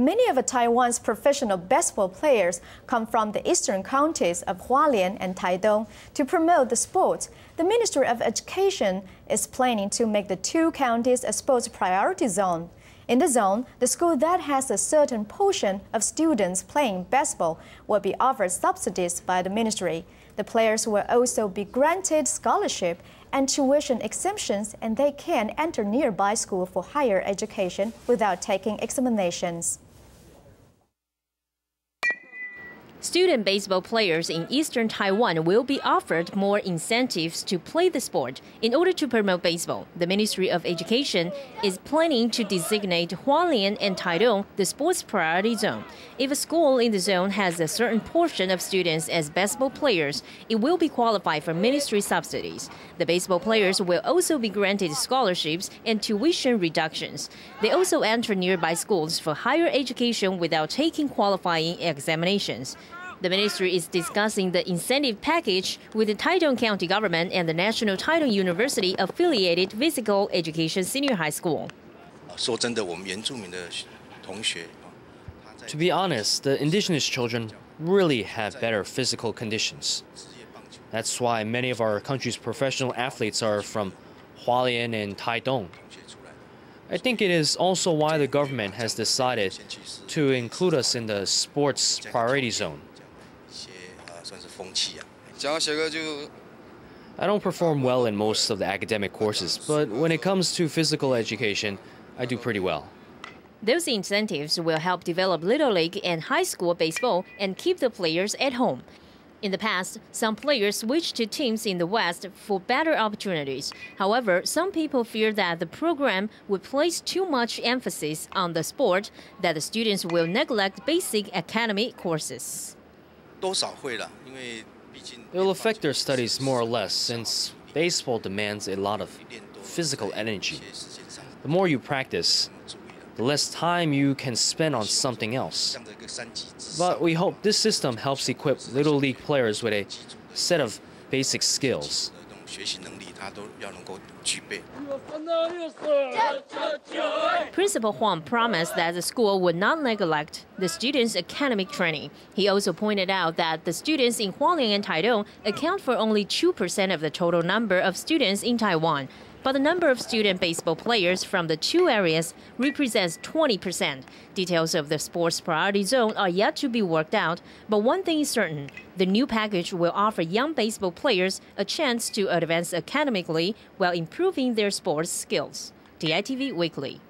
Many of Taiwan's professional baseball players come from the eastern counties of Hualien and Taitung. To promote the sport, the Ministry of Education is planning to make the two counties a sports priority zone. In the zone, the school that has a certain portion of students playing baseball will be offered subsidies by the ministry. The players will also be granted scholarship and tuition exemptions, and they can enter nearby school for higher education without taking examinations. Student baseball players in eastern Taiwan will be offered more incentives to play the sport. In order to promote baseball, the Ministry of Education is planning to designate Hualien and Taitung the Sports Priority Zone. If a school in the zone has a certain portion of students as baseball players, it will be qualified for ministry subsidies. The baseball players will also be granted scholarships and tuition reductions. They also enter nearby schools for higher education without taking qualifying examinations. The ministry is discussing the incentive package with the Taitung County government and the National Taitung University affiliated physical education senior high school. To be honest, the indigenous children really have better physical conditions. That's why many of our country's professional athletes are from Hualien and Taitung. I think it is also why the government has decided to include us in the sports priority zone. I don't perform well in most of the academic courses, but when it comes to physical education, I do pretty well. Those incentives will help develop Little League and high school baseball and keep the players at home. In the past, some players switched to teams in the West for better opportunities. However, some people fear that the program would place too much emphasis on the sport, that the students will neglect basic academic courses. It will affect their studies more or less, since baseball demands a lot of physical energy. The more you practice, the less time you can spend on something else. But we hope this system helps equip Little League players with a set of basic skills. Principal Huang promised that the school would not neglect the students' academic training. He also pointed out that the students in Hualien and Taitung account for only 2% of the total number of students in Taiwan. But the number of student baseball players from the two areas represents 20%. Details of the sports priority zone are yet to be worked out, but one thing is certain: the new package will offer young baseball players a chance to advance academically while improving their sports skills. DITV Weekly.